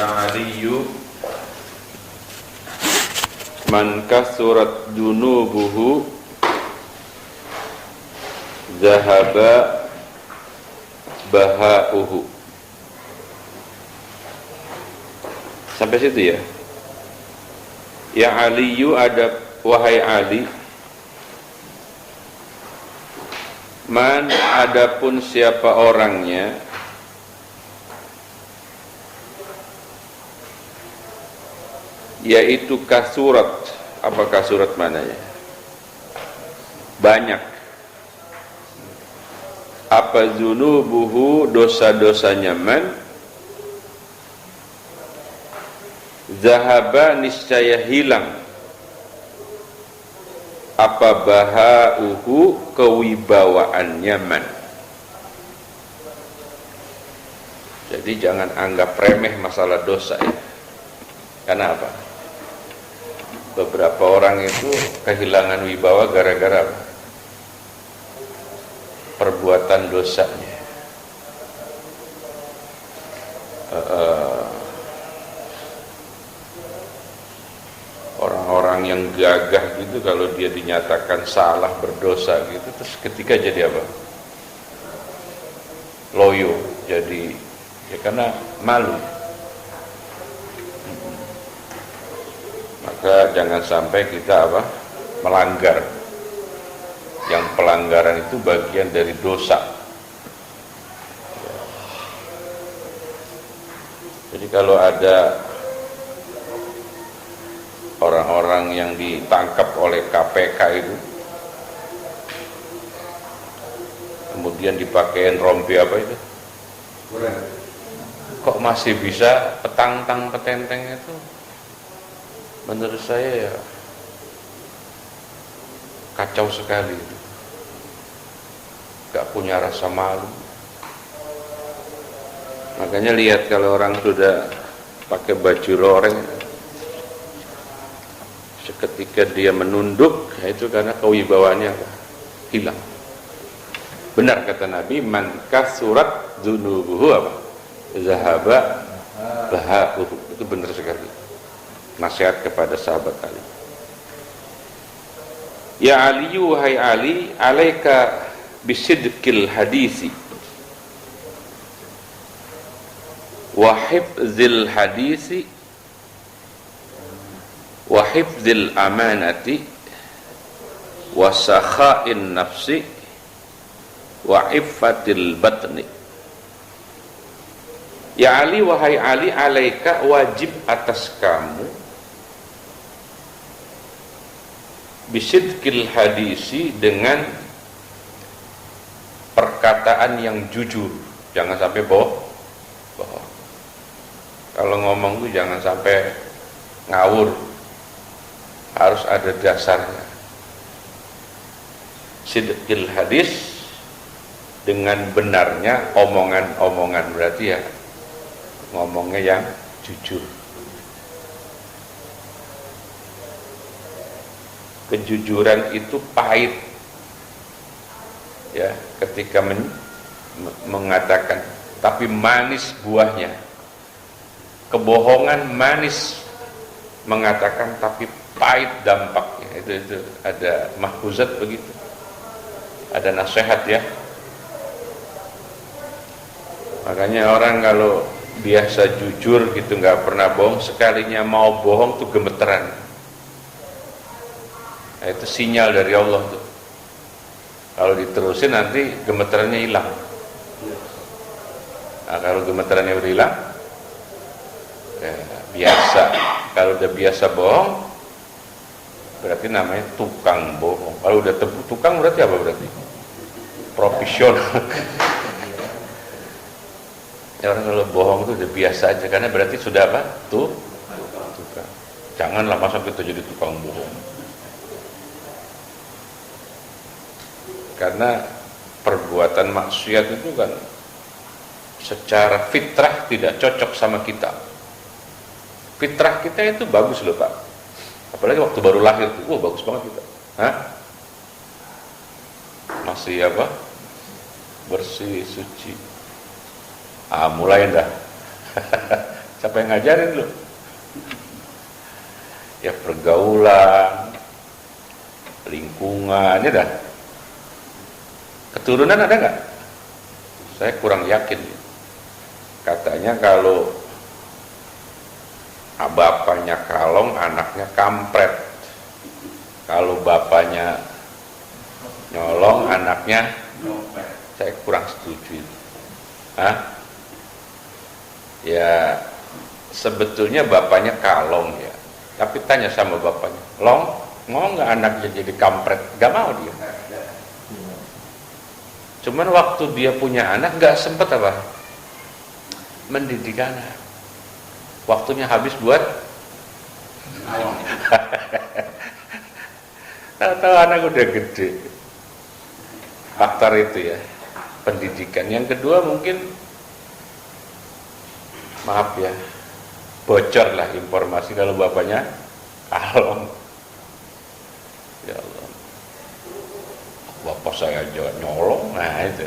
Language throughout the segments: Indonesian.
ya aliyu man kasurat dunubuhu zahaba bahauhu. Sampai situ ya. Ya aliyu, ada wahai Ali, man, adapun siapa orangnya, yaitu kasurat. Apa kasurat mananya? Banyak. Apa zunubuhu, dosa-dosanya man, zahaba, niscaya hilang, apa bahauhu, kewibawaannya man. Jadi jangan anggap remeh masalah dosa ya. Karena apa? Beberapa orang itu kehilangan wibawa gara-gara apa? Perbuatan dosanya. Orang-orang yang gagah gitu, kalau dia dinyatakan salah, berdosa gitu, terus ketika jadi apa? Loyo, jadi ya karena malu. Maka jangan sampai kita apa? Melanggar. Yang pelanggaran itu bagian dari dosa. Jadi kalau ada orang-orang yang ditangkap oleh KPK itu, kemudian dipakein rompi apa itu, kok masih bisa petantang petenteng itu, menurut saya ya kacau sekali itu. Gak punya rasa malu. Makanya lihat kalau orang sudah pakai baju loreng, seketika dia menunduk, itu karena kewibawaannya hilang. Benar kata Nabi, man kasurat dzunubuhu apa? Zahaba bahauhu. Itu benar sekali. Nasihat kepada sahabat Ali. Ya Aliyu, wahai Ali, alaika bisidqil hadisi wa hifzil hadisi wa hifzil amanati wa sakha'in nafsi wa iffatil batni. Ya Ali, wahai Ali, alaika, wajib atas kamu, bisidqil hadisi, dengan perkataan yang jujur. Jangan sampai bohong. Kalau ngomong tuh jangan sampai ngawur, harus ada dasarnya. Sidqil hadis, dengan benarnya omongan-omongan, berarti ya ngomongnya yang jujur. Kejujuran itu pahit ya, ketika mengatakan, tapi manis buahnya. Kebohongan manis mengatakan, tapi pahit dampaknya. Itu ada mahfuzat begitu, ada nasihat ya. Makanya orang kalau biasa jujur gitu, nggak pernah bohong, sekalinya mau bohong tuh gemeteran. Nah, itu sinyal dari Allah tuh. Kalau diterusin nanti gemeterannya hilang. Nah, kalau gemeterannya udah hilang, ya, biasa. Kalau udah biasa bohong, berarti namanya tukang bohong. Kalau udah tukang berarti apa berarti? Profesional. Ya, orang kalau bohong itu udah biasa aja, karena berarti sudah apa? Tukang. Janganlah masa kita jadi tukang bohong. Karena perbuatan maksiat itu kan secara fitrah tidak cocok sama kita. Fitrah kita itu bagus loh Pak. Apalagi waktu baru lahir tuh, bagus banget kita. Hah? Masih apa? Bersih, suci. Mulai dah. Siapa yang ngajarin lu? Ya pergaulan, lingkungan, ya dah. Keturunan ada nggak? Saya kurang yakin. Katanya kalau bapaknya kalong, anaknya kampret. Kalau bapaknya nyolong, anaknya saya kurang setuju. Hah? Ya sebetulnya bapaknya kalong ya. Tapi tanya sama bapaknya, Long, mau nggak anaknya jadi kampret? Gak mau dia. Cuman waktu dia punya anak nggak sempet apa? Mendidik anak. Waktunya habis buat tahu-tahu anak udah gede. Faktor itu ya, pendidikan. Yang kedua mungkin, maaf ya, bocor lah informasi kalau bapaknya kalong. Ya Allah, bapak saya aja nyolong. Nah itu.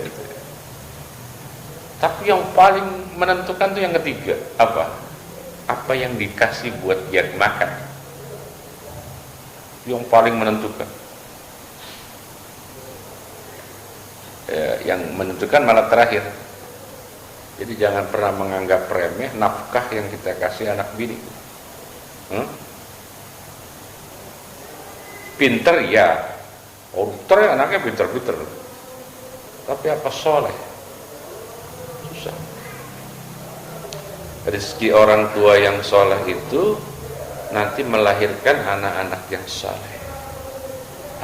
Tapi yang paling menentukan tuh yang ketiga, apa yang dikasih buat dia makan, yang paling menentukan. Yang menentukan malah terakhir. Jadi jangan pernah menganggap remeh nafkah yang kita kasih anak bini. Pinter ya, pinter ya, anaknya pinter. Tapi apa soleh? Susah. Rezeki orang tua yang soleh itu nanti melahirkan anak-anak yang soleh.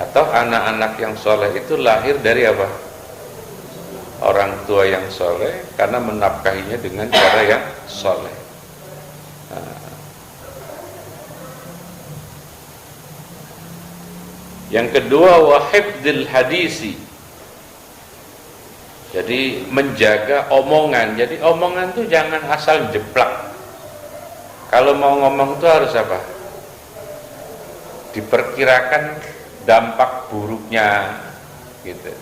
Atau anak-anak yang soleh itu lahir dari apa? Orang tua yang soleh karena menafkahinya dengan cara yang soleh. Yang kedua, wahibdil hadisi. Jadi menjaga omongan. Jadi omongan itu jangan asal jeplak. Kalau mau ngomong itu harus apa? Diperkirakan dampak buruknya, gitu.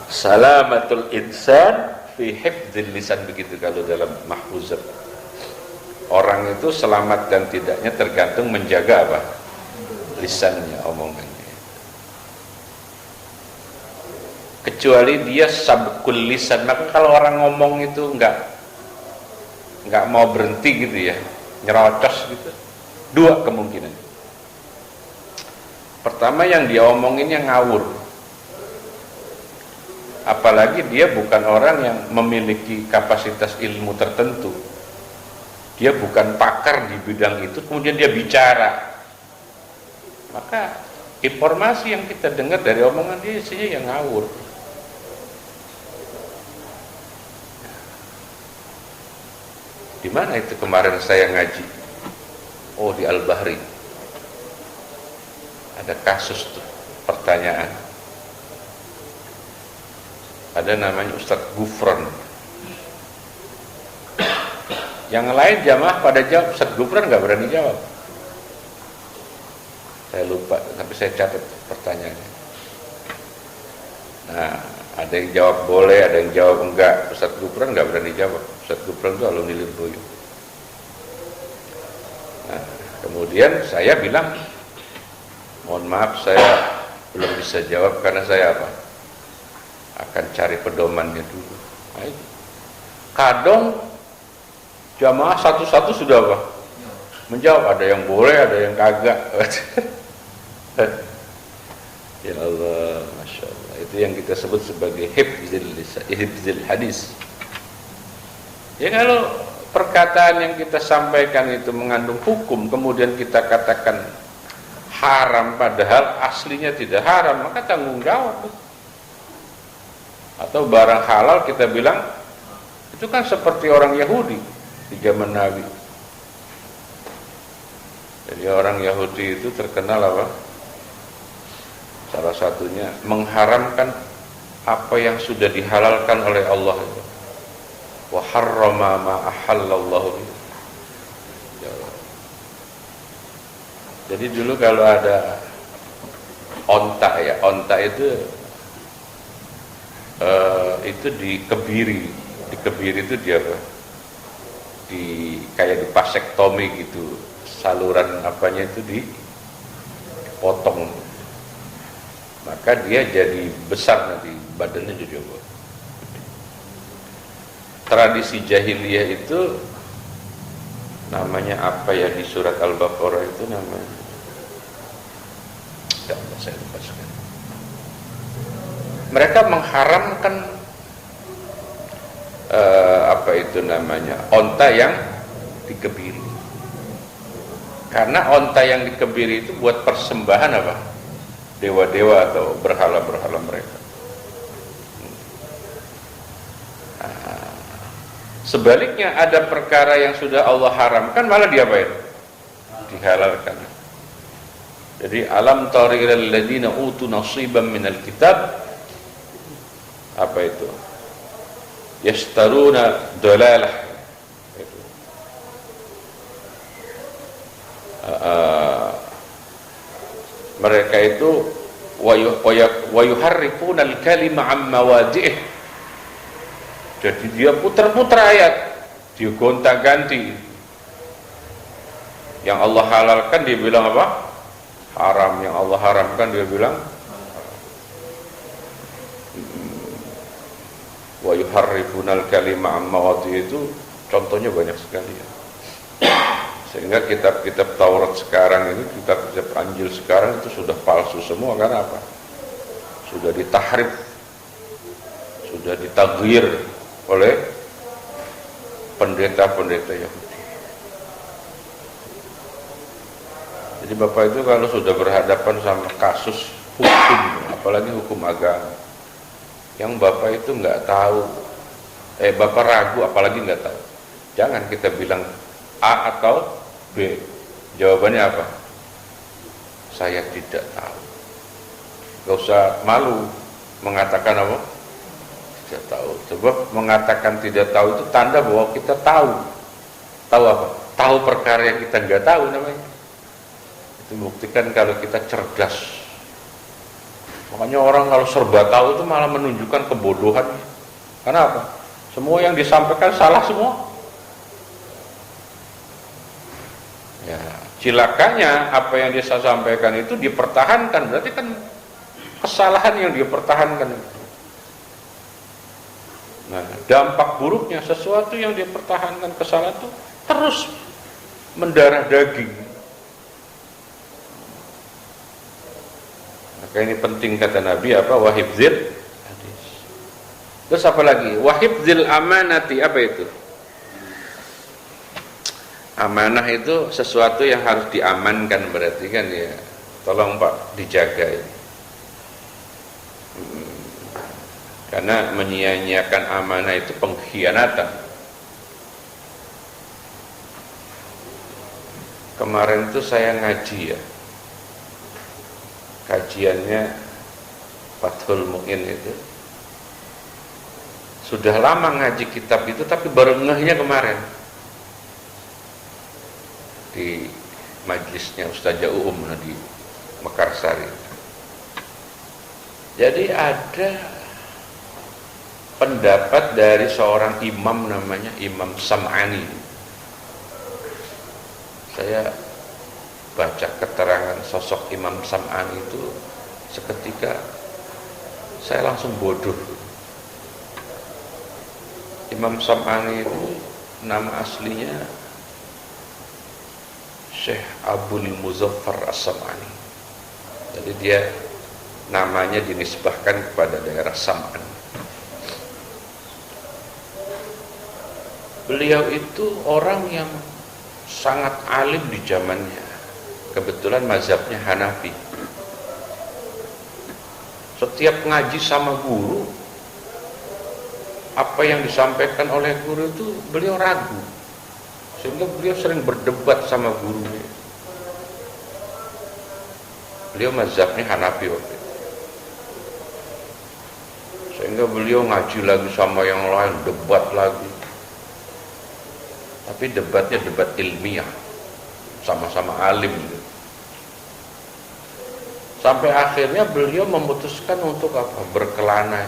Salamatul insan fi hifdzil lisan, begitu kalau dalam mahfuzat. Orang itu selamat dan tidaknya tergantung menjaga apa? Lisannya, omongannya. Kecuali dia sabkul lisan. Maka kalau orang ngomong itu enggak mau berhenti gitu ya, nyerocos gitu. Dua kemungkinan. Pertama, yang dia omongin yang ngawur. Apalagi dia bukan orang yang memiliki kapasitas ilmu tertentu. Dia bukan pakar di bidang itu, kemudian dia bicara. Maka informasi yang kita dengar dari omongan dia isinya yang ngawur. Di mana itu kemarin saya ngaji? Oh, di Al-Bahri. Ada kasus tuh, pertanyaan. Ada namanya Ustadz Gufron. Yang lain jamaah pada jawab, Ustadz Gufron nggak berani jawab. Saya lupa, tapi saya catat pertanyaannya. Nah, ada yang jawab boleh, ada yang jawab enggak. Ustadz Gufron nggak berani jawab. Ustadz Gufron itu alumni Lirboyo. Nah, kemudian saya bilang, mohon maaf saya belum bisa jawab karena saya apa? Akan cari pedomannya dulu. Nah, kadang jamaah satu-satu sudah apa? Menjawab, ada yang boleh, ada yang kagak. Ya Allah, Masya Allah. Itu yang kita sebut sebagai hifdzil hadis. Ya kalau perkataan yang kita sampaikan itu mengandung hukum, kemudian kita katakan haram padahal aslinya tidak haram, maka tanggung jawab. Atau barang halal kita bilang, itu kan seperti orang Yahudi di zaman Nabi. Jadi orang Yahudi itu terkenal apa? Salah satunya mengharamkan apa yang sudah dihalalkan oleh Allah. Wa harrama ma ahallallahu. Jadi dulu kalau ada onta ya, onta itu dikebiri dikebiri itu dia apa? Kayak di vasektomi gitu, saluran apanya itu dipotong, maka dia jadi besar, nanti badannya jadi apa? Tradisi jahiliyah itu namanya apa ya, di surat Al-Baqarah itu namanya, tidak, saya lupa sekali. Mereka mengharamkan apa itu namanya, onta yang dikebiri, karena onta yang dikebiri itu buat persembahan apa, dewa-dewa atau berhala-berhala mereka. Sebaliknya ada perkara yang sudah Allah haramkan malah diapain? Dihalalkan. Jadi alam tara ilal ladzina utu nasiban minal kitab, apa itu? Yashtaruna dalalah. Itu. Mereka itu wa yuharrifuna al-kalima an mawadhi'ih. Jadi dia putar-putar ayat, dia gonta-ganti. Yang Allah halalkan dia bilang apa? Haram. Yang Allah haramkan dia bilang wa yuharrifunal kalima amma mawadhi'i, itu contohnya banyak sekali ya. Sehingga kitab-kitab Taurat sekarang ini, kitab-kitab Injil sekarang itu sudah palsu semua. Karena apa? Sudah ditahrif, sudah ditaghyir oleh pendeta-pendeta Yahudi. Jadi Bapak itu kalau sudah berhadapan sama kasus hukum, apalagi hukum agama, yang Bapak itu nggak tahu, Bapak ragu, apalagi nggak tahu, jangan kita bilang A atau B. Jawabannya apa? Saya tidak tahu. Gak usah malu mengatakan apa? Tidak tahu. Sebab mengatakan tidak tahu itu tanda bahwa kita tahu. Tahu apa? Tahu perkara yang kita nggak tahu namanya. Itu buktikan kalau kita cerdas. Makanya orang kalau serba tahu itu malah menunjukkan kebodohan. Karena apa? Semua yang disampaikan salah semua. Ya, cilakanya apa yang dia sampaikan itu dipertahankan, berarti kan kesalahan yang dipertahankan. Nah, dampak buruknya sesuatu yang dipertahankan, kesalahan itu terus mendarah daging. Maka ini penting kata Nabi apa? Wahibzil hadis. Terus apa lagi? Wahibzil amanati, apa itu? Amanah itu sesuatu yang harus diamankan, berarti kan ya. Tolong Pak dijaga ini. Karena menyia-nyiakan amanah itu pengkhianatan. Kemarin itu saya ngaji ya, kajiannya Fathul Mu'in itu. Sudah lama ngaji kitab itu, tapi baru ngehnya kemarin di majlisnya Ustazah Uum di Mekarsari. Jadi ada pendapat dari seorang imam namanya Imam Sam'ani. Saya baca keterangan sosok Imam Sam'ani itu, seketika saya langsung bodoh. Imam Sam'ani itu nama aslinya Syekh Abdul Muzaffar As-Sam'ani. Jadi dia namanya dinisbahkan kepada daerah Sam'an. Beliau itu orang yang sangat alim di zamannya. Kebetulan mazhabnya Hanafi. Setiap ngaji sama guru, apa yang disampaikan oleh guru itu beliau ragu. Sehingga beliau sering berdebat sama gurunya. Beliau mazhabnya Hanafi waktu itu. Sehingga beliau ngaji lagi sama yang lain, debat lagi. Tapi debatnya debat ilmiah, sama-sama alim. Sampai akhirnya beliau memutuskan untuk apa? Berkelana,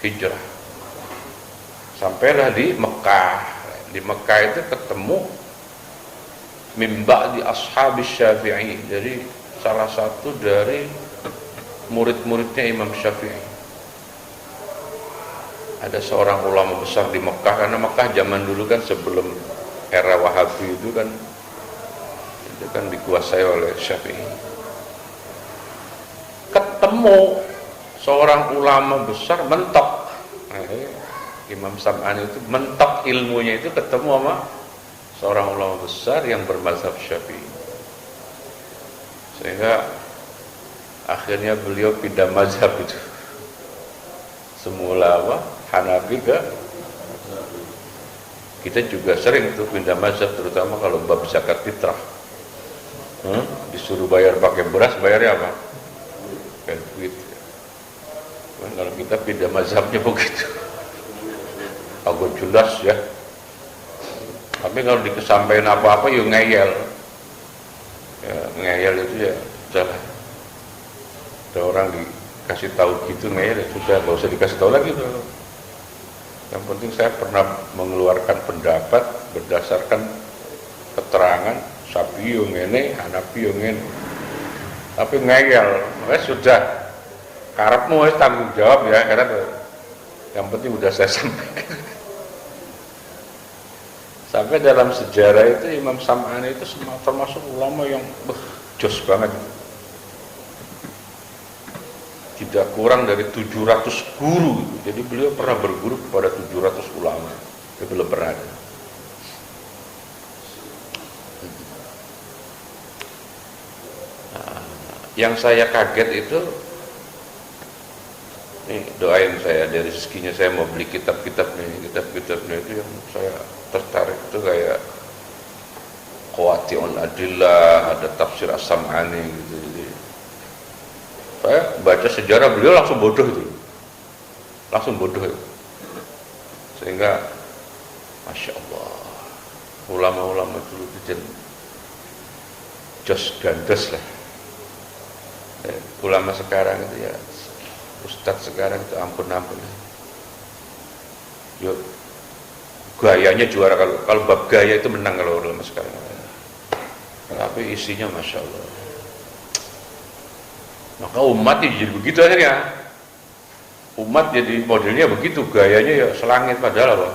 hijrah. Sampailah di Mekah. Di Mekah itu ketemu mimba di ashabis Syafi'i, jadi salah satu dari murid-muridnya Imam Syafi'i. Ada seorang ulama besar di Mekah, karena Mekah zaman dulu kan sebelum era Wahabi itu kan dikuasai oleh Syafi'i. Ketemu seorang ulama besar mentok. Imam Sam'ani itu mentok ilmunya, itu ketemu sama seorang ulama besar yang bermazhab Syafi'i. Sehingga akhirnya beliau pindah mazhab itu. Semula Hanafi ke, kita juga sering tuh pindah mazhab, terutama kalau bab zakat fitrah. Disuruh bayar pakai beras, bayarnya apa? Pakai duit. Kalau kita pindah mazhabnya begitu, agak jelas ya. Tapi kalau dikesampaikan apa-apa ya ngeyel. Ya, ngeyel itu ya salah. Ada orang dikasih tahu gitu ngeyel, ya sudah, nggak usah dikasih tahu lagi tuh. Yang penting saya pernah mengeluarkan pendapat berdasarkan keterangan Syafi'i yang ini, Hanafi yang ini. Tapi ngeyel, sudah. Karepmu tanggung jawab ya, karena yang penting udah saya sampaikan. Sampai dalam sejarah itu Imam Sam'ani itu termasuk ulama yang jos banget. Tidak kurang dari 700 guru. Jadi beliau pernah berguru kepada 700 ulama. Itu belum pernah ada. Nah, yang saya kaget itu, nih doain saya, dari rezekinya saya mau beli kitab-kitabnya itu yang saya tertarik itu kayak Qawati'ul Adillah, ada tafsir As-Sam'ani gitu. Jadi saya baca sejarah beliau langsung bodoh itu. Sehingga Masya Allah, ulama-ulama dulu itu jos gandos lah. Ulama sekarang itu ya, Ustadz sekarang itu ampun. Yuk, gayanya juara, kalau bab gaya itu menang kalau ulama sekarang. Tapi isinya Masya Allah. Maka umat jadi begitu akhirnya. Umat jadi modelnya begitu, gayanya ya selangit, padahal apa?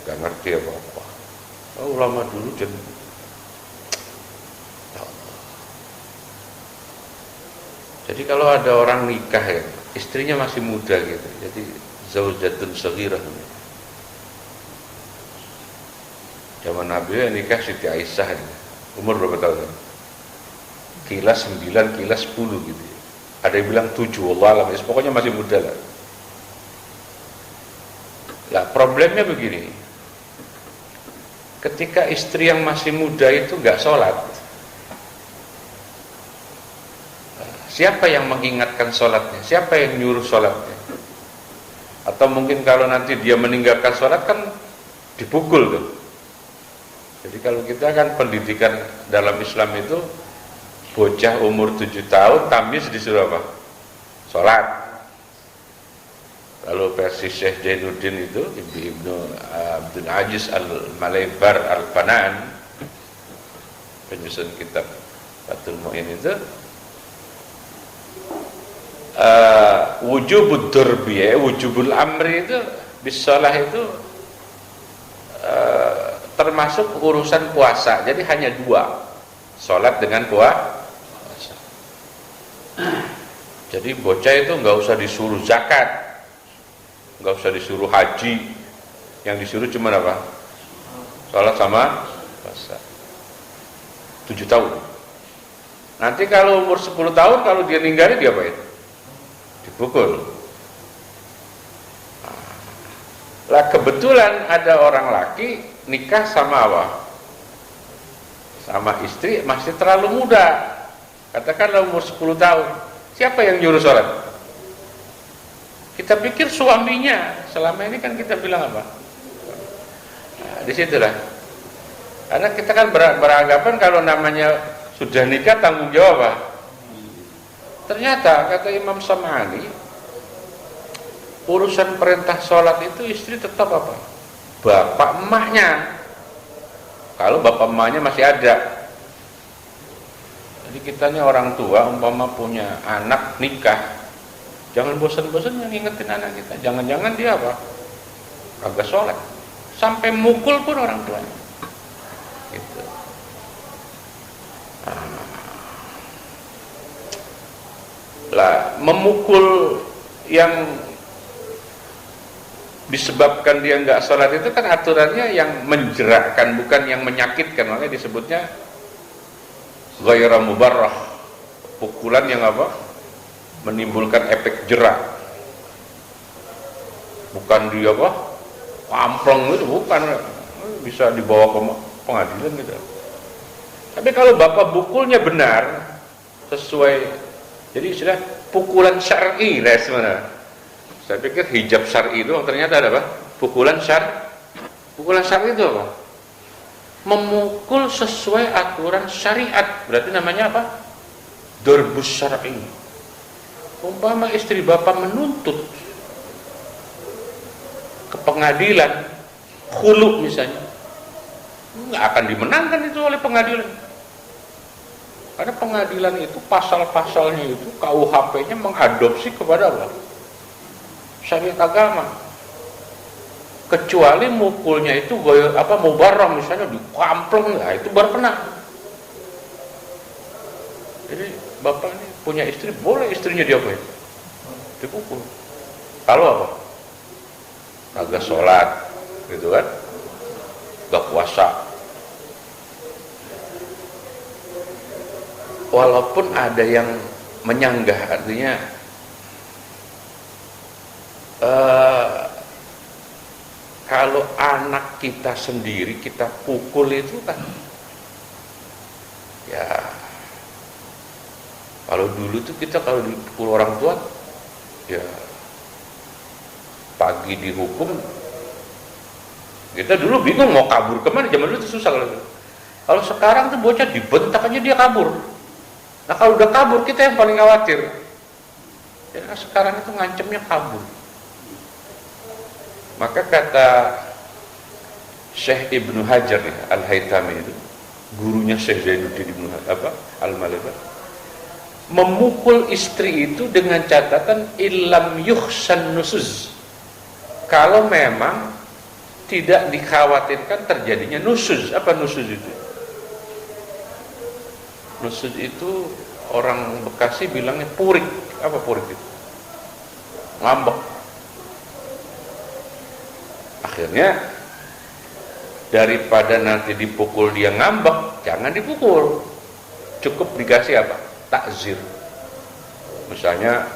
Gak ngerti apa-apa. Ulama dulu jadi Jadi kalau ada orang nikah ya, istrinya masih muda gitu, jadi zaujatun shaghirah. Zaman Nabi ya nikah Siti Aisyah, umur berapa tahun? Kilas 9, kilas 10 gitu. Ada yang bilang 7, Allah alam, pokoknya masih muda lah. Lah problemnya begini, ketika istri yang masih muda itu nggak sholat, siapa yang mengingatkan sholatnya? Siapa yang nyuruh sholatnya? Atau mungkin kalau nanti dia meninggalkan sholat kan dipukul tuh. Jadi kalau kita kan pendidikan dalam Islam itu, bocah umur 7 tahun tamyiz disuruh apa? Sholat. Lalu versi Syekh Jainuddin itu, Ibnu Abdul Aziz Al-Malaibar Al-Fanan, penyusun kitab Fathul Mu'in itu, wujubud durbi, wujubul amri itu bisalah itu termasuk urusan puasa. Jadi hanya 2, sholat dengan puasa. Jadi bocah itu nggak usah disuruh zakat, nggak usah disuruh haji, yang disuruh cuma apa? Sholat sama puasa. 7 tahun. Nanti kalau umur 10 tahun kalau dia ninggalin dia apain? Dipukul. Lah kebetulan ada orang laki nikah sama apa? Sama istri masih terlalu muda. Katakanlah umur 10 tahun. Siapa yang nyuruh sholat? Kita pikir suaminya. Selama ini kan kita bilang apa? Nah, disitulah. Karena kita kan beranggapan kalau namanya sudah nikah tanggung jawab apa? Ternyata kata Imam Sam'ani, urusan perintah sholat itu istri tetap apa? Bapak emaknya. Kalau bapak emaknya masih ada. Jadi kitanya orang tua umpama punya anak nikah, jangan bosan-bosan yang ngingetin anak kita. Jangan-jangan dia apa? Kagak sholat. Sampai mukul pun orang tuanya. Gitu. Lah, memukul yang disebabkan dia nggak sholat itu kan aturannya yang menjerakkan, bukan yang menyakitkan. Makanya disebutnya ghairu mubarrah, pukulan yang apa? Menimbulkan efek jerak. Bukan dia apa? Kamplong itu, bukan. Bisa dibawa ke pengadilan gitu. Tapi kalau bapak pukulnya benar, sesuai, jadi istilah pukulan syar'i lah sebenarnya. Saya pikir hijab syar'i itu ternyata ada apa? Pukulan syar'i itu apa? Memukul sesuai aturan syariat. Berarti namanya apa? Darbus syar'i. Umpama istri bapak menuntut ke pengadilan khulu misalnya, nggak akan dimenangkan itu oleh pengadilan. Karena pengadilan itu pasal-pasalnya itu KUHP-nya mengadopsi kepada apa? Syariat agama. Kecuali mukulnya itu mubarrah misalnya dikampleng, nah itu baru kena. Jadi bapak ini punya istri, boleh istrinya diapain? Dipukul. Kalau apa? Kagak sholat, gitu kan? Gak puasa. Walaupun ada yang menyanggah, artinya kalau anak kita sendiri kita pukul itu kan, ya kalau dulu tuh kita kalau dipukul orang tua, ya pagi dihukum, kita dulu bingung mau kabur kemana, zaman dulu itu susah. Kalau sekarang tuh bocah dibentak aja dia kabur. Nah kalau udah kabur kita yang paling khawatir. Ya sekarang itu ngancemnya kabur. Maka kata Syekh Ibnu Hajar Al-Haytami itu, gurunya Syekh Zainuddin Ibnu Al-Maliki, memukul istri itu dengan catatan illam yuhsan nusuz. Kalau memang tidak dikhawatirkan terjadinya nusuz. Apa nusuz itu? Nusuz itu orang Bekasi bilangnya purik. Apa purik itu? Ngambek. Akhirnya daripada nanti dipukul dia ngambek, jangan dipukul. Cukup dikasih apa? Takzir. Misalnya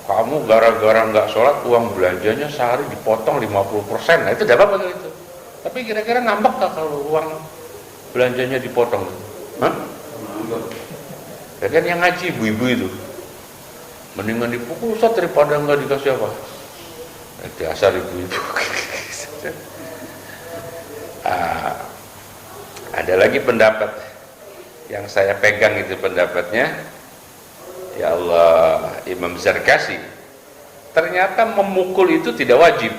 kamu gara-gara nggak sholat, uang belanjanya sehari dipotong 50%. Nah itu tidak apa-apa itu. Tapi kira-kira ngambek gak kalau uang belanjanya dipotong? Hah? Ya kan yang ngaji ibu-ibu itu, mendingan dipukul Ustaz daripada nggak dikasih apa? Dasar ibu-ibu. Ada lagi pendapat yang saya pegang itu pendapatnya, ya Allah, Imam Zarkasi. Ternyata memukul itu tidak wajib.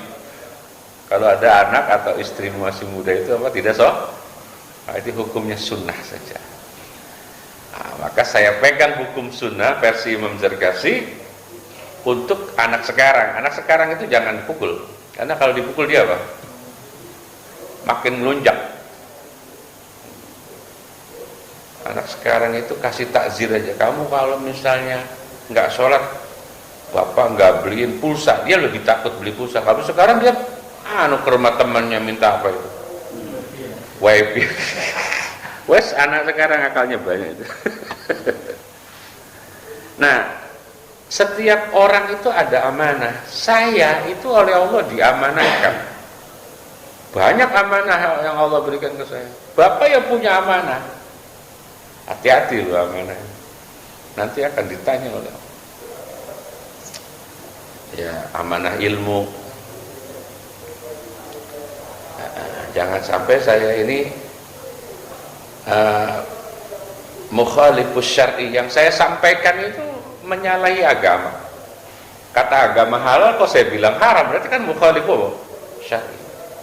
Kalau ada anak atau istri masih muda itu apa? Tidak itu hukumnya sunnah saja. Maka saya pegang hukum sunnah versi Imam Zarkasi untuk anak sekarang. Anak sekarang itu jangan dipukul, karena kalau dipukul dia apa? Makin melunjak. Anak sekarang itu kasih takzir aja. Kamu kalau misalnya nggak sholat, bapak nggak beliin pulsa, dia lebih takut beli pulsa. Kalau sekarang dia ke rumah temannya minta apa itu? Wifi. Wes anak sekarang akalnya banyak itu. Nah, setiap orang itu ada amanah. Saya itu oleh Allah diamanahkan. Banyak amanah yang Allah berikan ke saya. Bapak yang punya amanah, hati-hati loh amanah. Nanti akan ditanya oleh Allah. Ya, amanah ilmu. Jangan sampai saya ini mukhalifus syar'i, yang saya sampaikan itu menyalahi agama. kata agama halal kok saya bilang haram, berarti kan mukhalifu syar'i.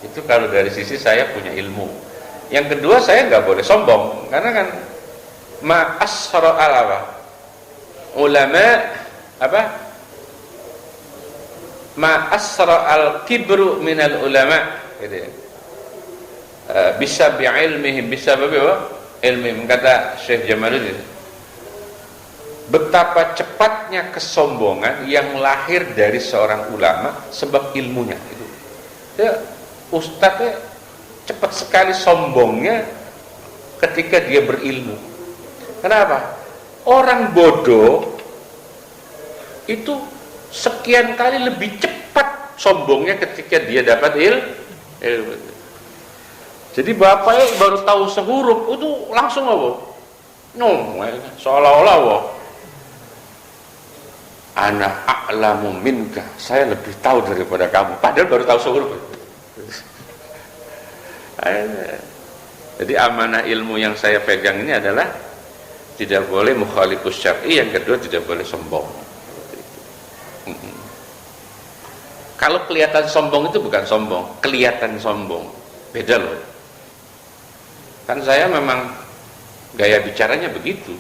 Itu kalau dari sisi saya punya ilmu. Yang kedua, saya nggak boleh sombong, karena kan ma asra al ulama apa ma asra al kibru minal ulama gitu ya. Bisa bi'ilmihim, bisa ilmihim, kata Syekh Jamaluddin, betapa cepatnya kesombongan yang lahir dari seorang ulama sebab ilmunya itu. Ya, ustadznya cepat sekali sombongnya ketika dia berilmu. Kenapa? Orang bodoh itu sekian kali lebih cepat sombongnya ketika dia dapat ilmu. Jadi bapaknya baru tahu sehuruf itu langsung apa? Seolah-olah apa? Ana a'lamu minka, saya lebih tahu daripada kamu, padahal baru tahu sehuruf. Jadi amanah ilmu yang saya pegang ini adalah tidak boleh mukhalifus syar'i, yang kedua tidak boleh sombong. Kalau kelihatan sombong itu bukan sombong, kelihatan sombong, beda loh. Kan saya memang gaya bicaranya begitu.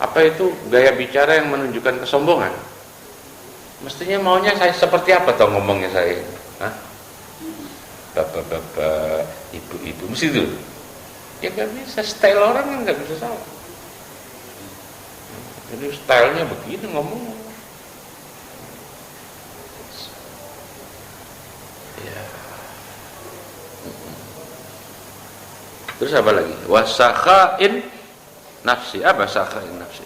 Apa itu gaya bicara yang menunjukkan kesombongan? Mestinya maunya saya seperti apa toh ngomongnya saya? Hah? Bapak-bapak, ibu-ibu, mesti itu. Ya gak bisa, style orang kan gak bisa salah. Jadi stylenya begitu ngomong. Ya. Terus apa lagi? Wasakhain nafsi. Apa sakhain nafsi?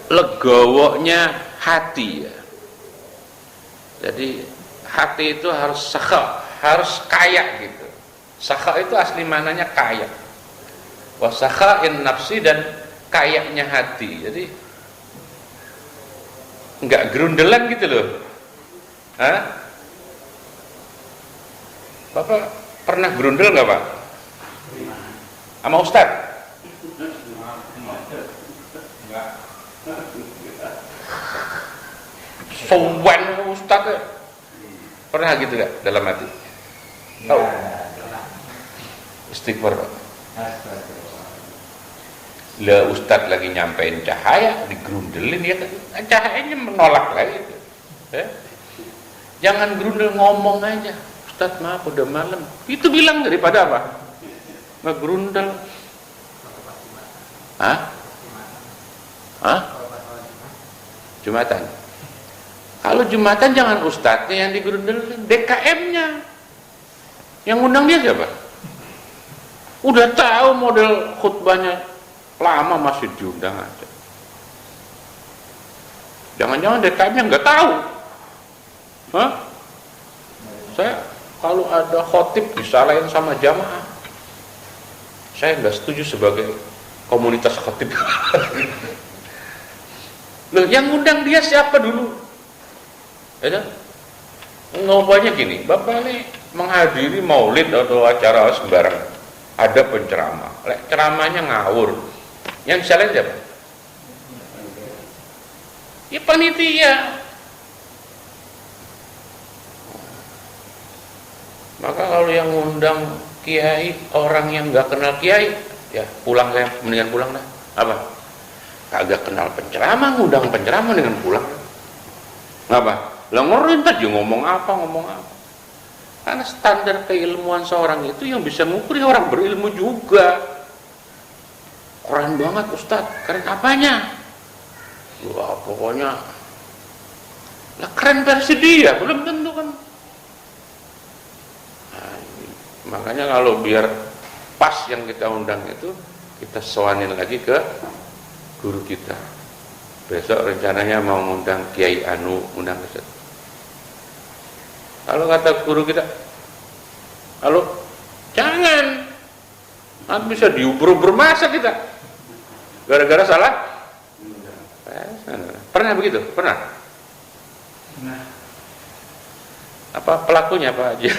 Legowonya hati ya. Jadi hati itu harus sakha, harus kaya gitu. Sakha itu asli mananya kaya. Wasakhain nafsi, dan kayaknya hati. Jadi enggak gerundelan gitu loh. Hah? Bapak pernah gerundel nggak Pak? Sama Ustaz? Sowan Ustaz ya? Pernah gitu nggak dalam hati? Tahu? Istighfar Pak. Lah Ustaz lagi nyampein cahaya, digerundelin ya, cahayanya menolak lagi. Jangan gerundel, ngomong aja. Ustaz maaf udah malam, itu bilang daripada apa? Ngegrundel. Hah? Jumatan. Kalau Jumatan jangan ustadznya yang digerundel, DKM-nya. Yang undang dia siapa? Udah tahu model khutbahnya lama masih diundang aja. Jangan-jangan DKM-nya nggak tahu. Hah? Saya kalau ada khotib disalahin sama jamaah, saya nggak setuju sebagai komunitas khotib. Loh, yang undang dia siapa dulu? Ya, ngomongnya gini, Bapak ini menghadiri maulid atau acara sembarang, ada penceramah, ceramahnya ngawur, yang disalahin siapa? Ya panitia. Maka kalau yang ngundang kiai, orang yang nggak kenal kiai, ya pulang, saya mendingan pulang dah. Apa? Kagak kenal penceramah, ngundang penceramah dengan pulang. Apa? Lah ngerintas aja ngomong apa. Karena standar keilmuan seorang itu yang bisa ngukur orang berilmu juga. Keren banget Ustadz, keren apanya? Wah pokoknya, lah keren versi dia, belum tentu kan. Makanya kalau biar pas yang kita undang itu, kita soanin lagi ke guru kita. Besok rencananya mau undang Kiai Anu, undang ke. Kalau kata guru kita, halo, jangan, nanti bisa diuber-uber masa kita, gara-gara salah. Pernah begitu? Pernah? Apa pelakunya Pak Haji?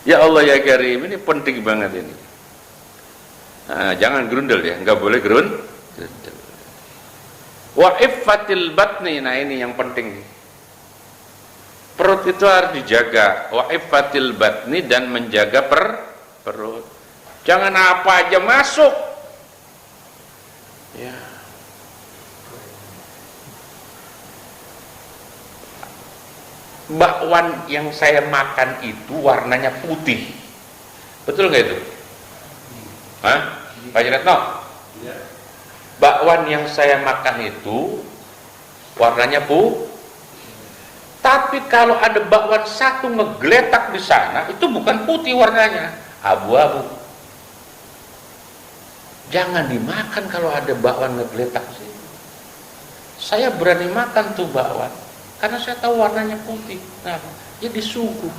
Ya Allah ya Karim, ini penting banget ini. Nah, jangan gerundel ya, nggak boleh gerundel. Wa iffatil batni, nah ini yang penting. Perut itu harus dijaga. Wa iffatil batni, dan menjaga perut. Jangan apa aja masuk. Ya. Bakwan yang saya makan itu warnanya putih. Betul nggak itu? Hah? Pak Retno? Bakwan yang saya makan itu warnanya putih. Tapi kalau ada bakwan satu ngegeletak di sana, itu bukan putih warnanya, abu-abu. Jangan dimakan kalau ada bakwan ngegeletak sih. Saya berani makan tuh bakwan karena saya tahu warnanya putih. Nah, ya disuguh.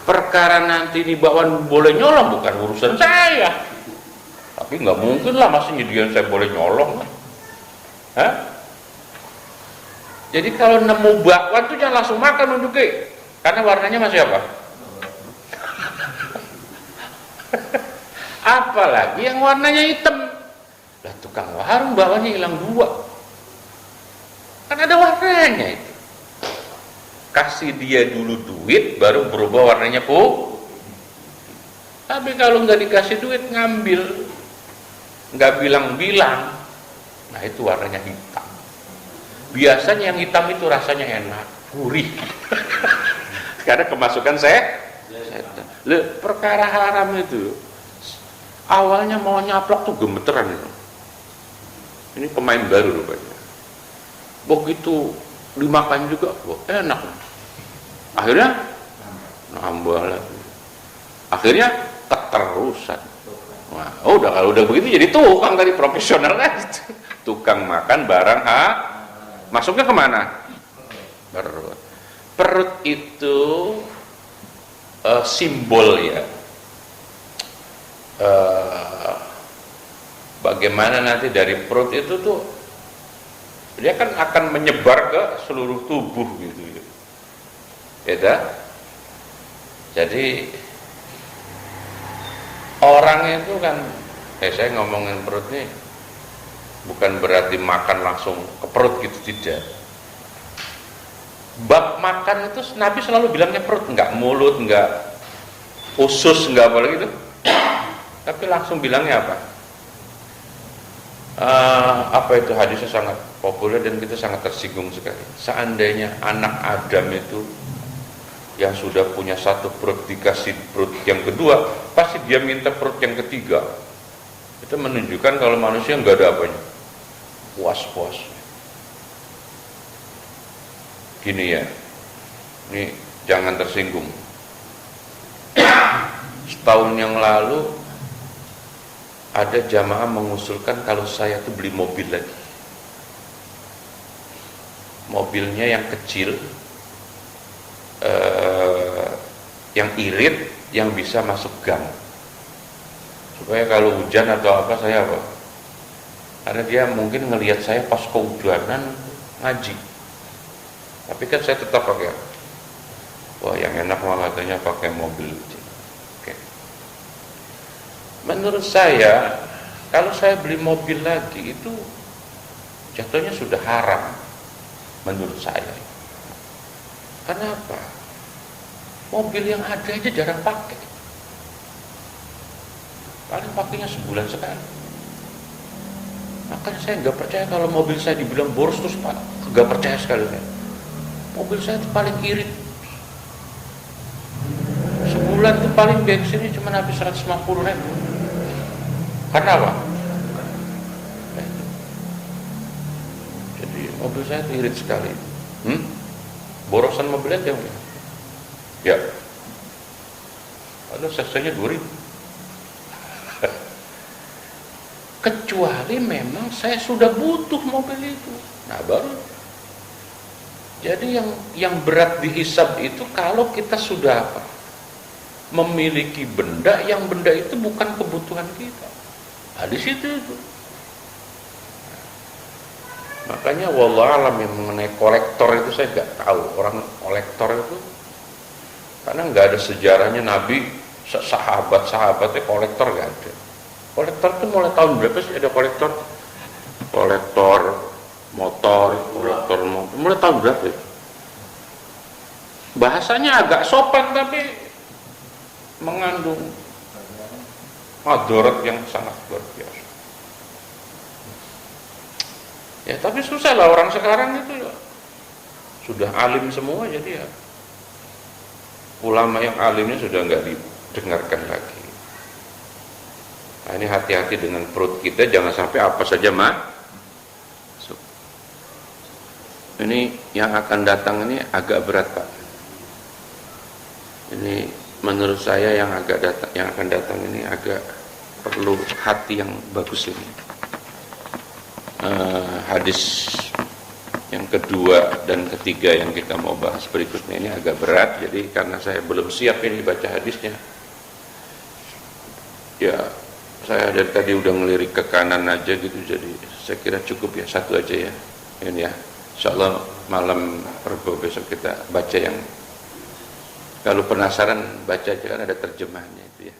Perkara nanti ini bakwan boleh nyolong bukan urusan saya. Tapi nggak mungkin lah masih nyediain saya boleh nyolong. Hah? Jadi kalau nemu bakwan tuh jangan langsung makan nunjukin, karena warnanya masih apa? Apalagi yang warnanya hitam. Lah tukang warung bakwannya hilang dua. Kan ada warnanya itu. Kasih dia dulu duit baru berubah warnanya putih. Tapi kalau nggak dikasih duit ngambil, nggak bilang-bilang, nah itu warnanya hitam. Biasanya yang hitam itu rasanya enak, gurih. Karena kemasukan setan. Perkara haram itu awalnya mau nyaplok tuh gemeteran itu. Ini pemain baru rupanya. Begitu dimakan juga, enak. Akhirnya nambah lagi. Akhirnya keterusan. Wah, udah kalau udah begitu jadi tukang tadi, profesional kan. Tukang makan barang masuknya kemana? Perut. Perut itu simbol ya. Bagaimana nanti dari perut itu tuh dia kan akan menyebar ke seluruh tubuh gitu ya. Jadi orang itu kan, saya ngomongin perut nih bukan berarti makan langsung ke perut gitu, tidak. Bab makan itu Nabi selalu bilangnya perut, enggak mulut, enggak usus, enggak apa gitu. Tapi langsung bilangnya apa? Apa itu, hadisnya sangat populer dan kita sangat tersinggung sekali. Seandainya anak Adam itu yang sudah punya satu perut dikasih perut yang kedua, pasti dia minta perut yang ketiga. Itu menunjukkan kalau manusia nggak ada apanya, puas-puas. Gini ya, ini jangan tersinggung. Setahun yang lalu ada jamaah mengusulkan kalau saya tuh beli mobil lagi. Mobilnya yang kecil, yang irit, yang bisa masuk gang. Supaya kalau hujan atau apa saya apa? Karena dia mungkin ngelihat saya pas kehujanan ngaji. Tapi kan saya tetap pakai. Wah, yang enak mah katanya pakai mobil. Oke. Menurut saya, kalau saya beli mobil lagi itu jatuhnya sudah haram. Menurut saya. Kenapa? Mobil yang ada aja jarang pakai. Paling pakainya sebulan sekali. Makanya saya nggak percaya kalau mobil saya dibilang boros terus pak, nggak percaya sekali saya. Mobil saya itu paling irit. Sebulan itu paling bensinnya cuma habis 150.000. Karena apa? Jadi mobil saya itu irit sekali. Borosan mobilnya dia ya. Ada seksenya 2.000. Kecuali memang saya sudah butuh mobil itu. Nah baru. Jadi yang berat dihisab itu kalau kita sudah apa? Memiliki benda yang benda itu bukan kebutuhan kita. Nah, di situ itu. Makanya wallahualam yang mengenai kolektor itu saya nggak tahu. Orang kolektor itu karena nggak ada sejarahnya Nabi sahabat-sahabatnya kolektor nggak ada. Kolektor itu mulai tahun berapa sih ada kolektor? Kolektor motor, kolektor motor. Mulai tahun berapa ya? Bahasanya agak sopan tapi mengandung madarat yang sangat luar biasa. Ya tapi susah lah, orang sekarang itu ya sudah alim semua, jadi ya ulama yang alimnya sudah nggak didengarkan lagi. Nah, ini hati-hati dengan perut kita, jangan sampai apa saja masuk. Ini yang akan datang ini agak berat, Pak. Ini menurut saya yang akan datang ini agak perlu hati yang bagus ini. Hadis yang kedua dan ketiga yang kita mau bahas berikutnya ini agak berat, jadi karena saya belum siap ini baca hadisnya, ya saya dari tadi udah ngelirik ke kanan aja gitu, jadi saya kira cukup ya, satu aja ya ini ya. Insyaallah malam Rabu besok kita baca yang, kalau penasaran baca aja kan ada terjemahnya itu ya.